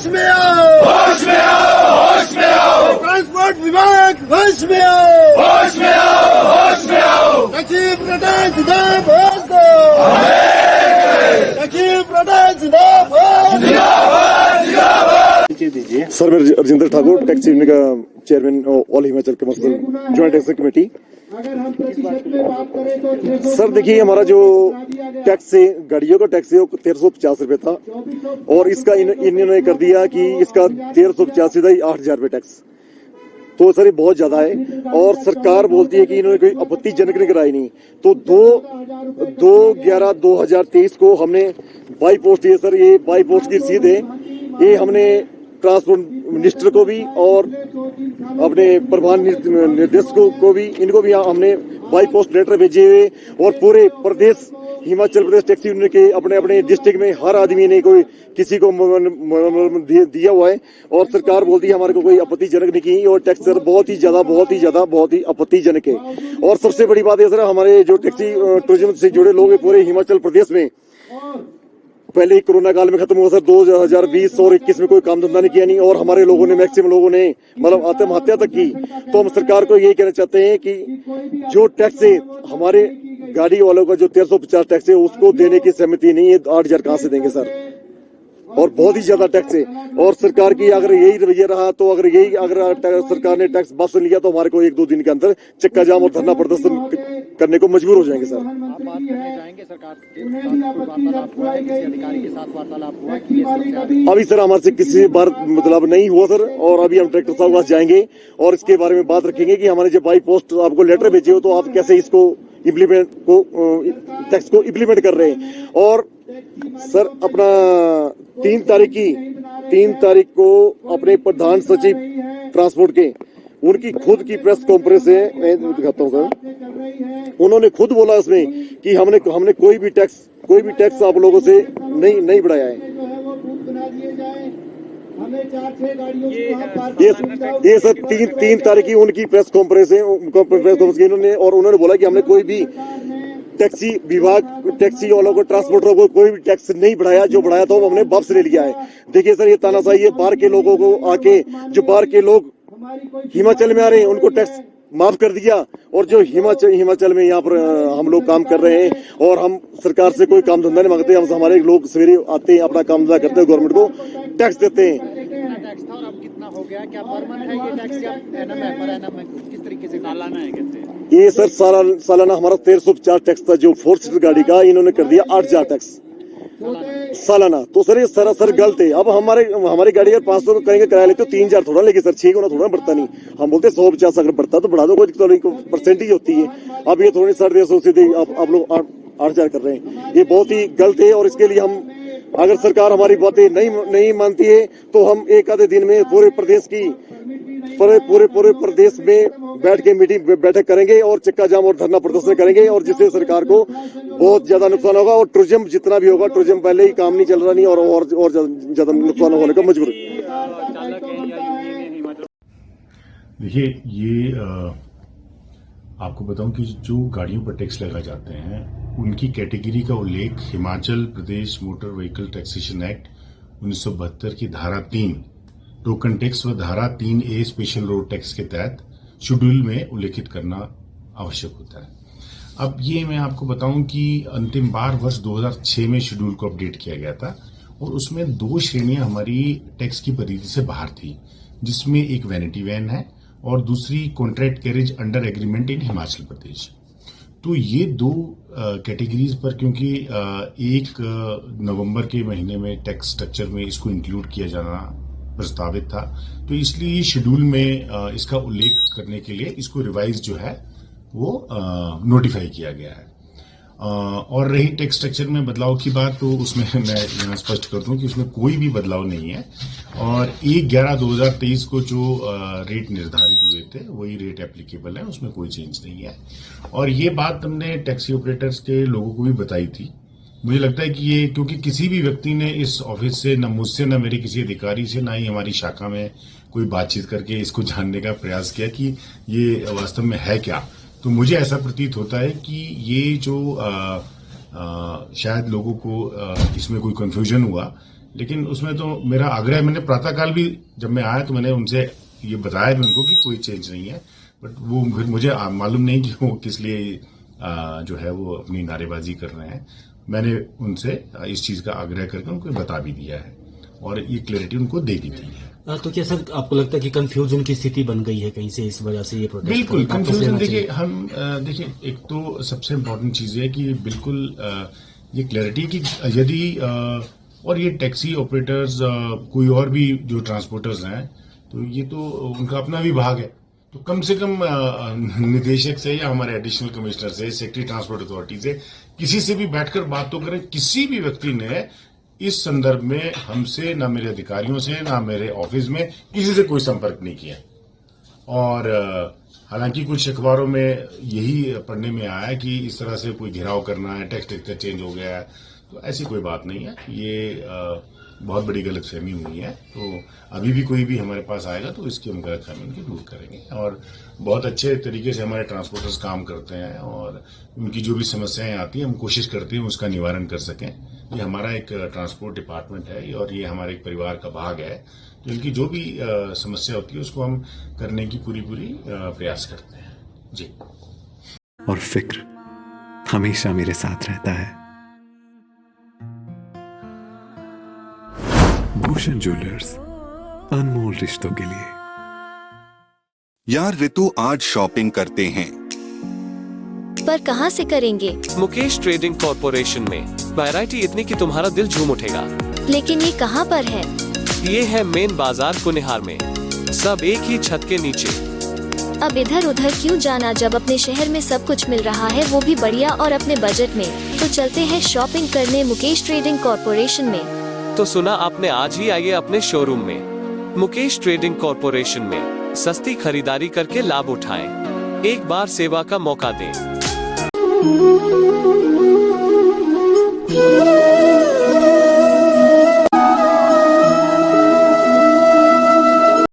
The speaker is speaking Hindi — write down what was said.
में आओ, होश में आओ, होश में आओ। ट्रांसपोर्ट विभाग होश में आओ, होश में आओ, होश में आओ। टैक्सी प्रधान जिंदाबाद दो, टैक्सी प्रधान जिंदाबाद, जिंदाबाद, जिंदाबाद। दीजिए सर, मैं राजेंद्र ठाकुर, टैक्सी यूनियन का chairman all Himachal commercial joint action committee. Sir देखिए, हमारा जो टैक्स है, गाड़ियों का टैक्स है, वो 1350 रुपए था और इसका इन्होंने कर दिया कि इसका 1385 था 8000 रुपए टैक्स। तो सर ये बहुत ज्यादा है और सरकार बोलती है कि इन्होंने कोई आपत्तिजनक निगरानी नहीं। तो 2/11/2023 को हमने बाई पोस्ट दिए सर, ये बाई पोस्ट की रसीद है। ये हमने ट्रांसपोर्ट मिनिस्टर को भी और अपने प्रधान निर्देशकों को भी, इनको भी हमने बाई पोस्ट लेटर भेजे हुए और पूरे प्रदेश हिमाचल प्रदेश टैक्सी यूनियन के अपने अपने डिस्ट्रिक्ट में हर आदमी ने कोई किसी को दिया हुआ है और सरकार बोलती है हमारे को कोई आपत्तिजनक नहीं की। और टैक्स सर बहुत ही आपत्तिजनक है। और सबसे बड़ी बात है सर, हमारे जो टैक्सी टूरिज्म से जुड़े लोग हैं पूरे हिमाचल प्रदेश में, पहले ही कोरोना काल में खत्म हुआ सर, 2020 और 21 में कोई काम धंधा नहीं किया नहीं और हमारे लोगों ने, मैक्सिमम लोगों ने मतलब आत्महत्या तक की। तो हम सरकार को यही कहना चाहते हैं कि जो टैक्स है हमारे गाड़ी वालों का, जो 1350 टैक्स है, उसको देने की सहमति नहीं है। 8000 कहां से देंगे सर? और बहुत ही ज्यादा टैक्स है। और सरकार की अगर यही रवैया रहा तो अगर सरकार ने टैक्स वापस लिया तो हमारे को 1-2 दिन के अंदर चक्का जाम और धरना प्रदर्शन करने को मजबूर हो जाएंगे सर। आप बात करने जाएंगे सरकार के साथ, वार्तालाप हुआ है, किसी अधिकारी के साथ वार्तालाप हुआ है? अभी सर हमारे से किसी बार मतलब नहीं हुआ सर, और अभी हम ट्रैक्टर साहब के पास जाएंगे और इसके बारे में बात रखेंगे कि हमारे जो बाई पोस्ट आपको लेटर भेजे हो तो आप कैसे इसको टैक्स को इम्प्लीमेंट कर रहे हैं। और सर अपना 3 तारीख को अपने प्रधान सचिव ट्रांसपोर्ट के, उनकी खुद की प्रेस कॉन्फ्रेंस है, मैं दिखाता हूँ सर। उन्होंने खुद बोला उसमें कि हमने कोई भी टैक्स आप लोगों से नहीं बढ़ाया है। ये सर 3 तारीख की उनकी प्रेस कॉन्फ्रेंस है, उन्होंने बोला कि हमने कोई भी टैक्सी विभाग, टैक्सी वालों को, ट्रांसपोर्टरों को कोई भी टैक्स नहीं बढ़ाया। जो बढ़ाया था वो हमने वापस ले लिया है। देखिए सर, ये तानाशाही है। बाहर के लोगों को आके, जो बाहर के लोग हिमाचल में आ रहे हैं उनको टैक्स माफ कर दिया और जो हिमाचल में यहाँ पर हम लोग काम कर रहे हैं और हम सरकार से कोई काम धंधा नहीं मांगते। हम हमारे लोग सवेरे आते हैं, अपना काम धंधा करते हैं, गवर्नमेंट को टैक्स देते हैं। टैक्स था और अब कितना हो गया? क्या पर मंथ है ये टैक्स या एनम है? पर एनम है किस तरीके से सालाना है? कहते ये सर सालाना हमारा 1350 टैक्स था जो 4 सीटर गाड़ी का, इन्होंने कर दिया 8000 टैक्स सालाना। तो सर ये सरासर गलत है। अब हमारी गाड़ी अगर 500 का करेंगे किराया लेते तो 3000 थोड़ा लेंगे सर, 6 गुना थोड़ा बढ़ता नहीं। हम बोलते 150 अगर बढ़ता तो बढ़ा दो, कोई परसेंटेज होती है। अब ये थोड़ी 350 सीधे आप लोग 8000 कर रहे हैं, ये बहुत ही गलत है। और इसके लिए हम, अगर सरकार हमारी बातें नहीं मानती है तो हम एक आधे दिन में पूरे प्रदेश में बैठ के बैठक करेंगे और चक्का जाम और धरना प्रदर्शन करेंगे और जिससे सरकार को बहुत ज्यादा नुकसान होगा। और टूरिज्म जितना भी होगा, टूरिज्म पहले ही काम नहीं चल रहा नहीं और ज्यादा नुकसान होने का मजबूर। देखिए, ये आपको बताऊं कि जो गाड़ियों पर टैक्स लगा जाते हैं उनकी कैटेगरी का उल्लेख Himachal Pradesh motor vehicle taxation act 1972 की धारा 3 टोकन टैक्स व धारा 3A स्पेशल रोड टैक्स के तहत शेड्यूल में उल्लेखित करना आवश्यक होता है। अब ये मैं आपको बताऊं कि अंतिम बार वर्ष 2006 में शेड्यूल को अपडेट किया गया था और उसमें 2 श्रेणियां हमारी टैक्स की परिधि से बाहर थी, जिसमें एक वैनिटी वैन है और दूसरी contract carriage under agreement in Himachal Pradesh. तो ये 2 कैटेगरीज पर क्योंकि 1 नवंबर के महीने में टैक्स स्ट्रक्चर में इसको इंक्लूड किया जाना प्रस्तावित था, तो इसलिए शेड्यूल में इसका उल्लेख करने के लिए इसको रिवाइज जो है वो नोटिफाई किया गया है। और रही टैक्स स्ट्रक्चर में बदलाव की बात, तो उसमें मैं यहाँ स्पष्ट कर दूं कि उसमें कोई भी बदलाव नहीं है और 1/11/2023 को जो रेट निर्धारित हुए थे वही रेट एप्लीकेबल है, उसमें कोई चेंज नहीं है। और ये बात हमने टैक्सी ऑपरेटर्स के लोगों को भी बताई थी। मुझे लगता है कि ये, क्योंकि किसी भी व्यक्ति ने इस ऑफिस से, न मुझसे, न मेरे किसी अधिकारी से, न ही हमारी शाखा में कोई बातचीत करके इसको जानने का प्रयास किया कि ये वास्तव में है क्या, तो मुझे ऐसा प्रतीत होता है कि ये जो शायद लोगों को इसमें कोई कंफ्यूजन हुआ, लेकिन उसमें तो मेरा आग्रह, मैंने प्रातःकाल भी जब मैं आया तो मैंने उनसे ये बताया भी उनको कि कोई चेंज नहीं है, बट वो फिर मुझे मालूम नहीं कि वो किस लिए जो है वो अपनी नारेबाजी कर रहे हैं। मैंने उनसे इस चीज का आग्रह करके उनको बता भी दिया है और ये क्लैरिटी उनको दे दी गई है। तो क्या सर आपको लगता है कि कंफ्यूजन की स्थिति बन गई है कहीं से, इस वजह से ये प्रोटेस्ट? बिल्कुल कंफ्यूजन। देखिए हम देखिए, एक तो सबसे इम्पोर्टेंट चीज है कि बिल्कुल ये क्लैरिटी कि यदि और ये टैक्सी ऑपरेटर्स कोई और भी जो ट्रांसपोर्टर्स हैं तो ये तो उनका अपना विभाग है, तो कम से कम निदेशक से या हमारे एडिशनल कमिश्नर से, सेक्रेटरी ट्रांसपोर्ट अथॉरिटी से, किसी से भी बैठकर बात तो करें। किसी भी व्यक्ति ने इस संदर्भ में हमसे, ना मेरे अधिकारियों से, ना मेरे ऑफिस में किसी से कोई संपर्क नहीं किया। और हालांकि कुछ अखबारों में यही पढ़ने में आया कि इस तरह से कोई घेराव करना है, टैक्स स्ट्रक्चर चेंज हो गया है, तो ऐसी कोई बात नहीं है। ये बहुत बड़ी गलतफहमी हुई है। तो अभी भी कोई भी हमारे पास आएगा तो इसकी हम गलतफहमी उनकी दूर करेंगे। और बहुत अच्छे तरीके से हमारे ट्रांसपोर्टर्स काम करते हैं और उनकी जो भी समस्याएं आती हैं हम कोशिश करते हैं उसका निवारण कर सकें। ये हमारा एक ट्रांसपोर्ट डिपार्टमेंट है और ये हमारे एक परिवार का भाग है, तो इनकी जो भी समस्या होती है उसको हम करने की पूरी प्रयास करते हैं जी। और फिक्र हमेशा मेरे साथ रहता है। भूषण ज्वेलर्स, अनमोल रिश्तों के लिए। यार रितु, आज शॉपिंग करते हैं, पर कहाँ से करेंगे? मुकेश ट्रेडिंग कॉर्पोरेशन में वैरायटी इतनी कि तुम्हारा दिल झूम उठेगा। लेकिन ये कहाँ पर है? ये है मेन बाजार कुनिहार में, सब एक ही छत के नीचे। अब इधर उधर क्यों जाना जब अपने शहर में सब कुछ मिल रहा है, वो भी बढ़िया और अपने बजट में। तो चलते हैं शॉपिंग करने मुकेश ट्रेडिंग कॉर्पोरेशन में। तो सुना आपने, आज ही आइए अपने शोरूम में। मुकेश ट्रेडिंग कॉर्पोरेशन में सस्ती खरीदारी करके लाभ उठाएं। एक बार सेवा का मौका दें।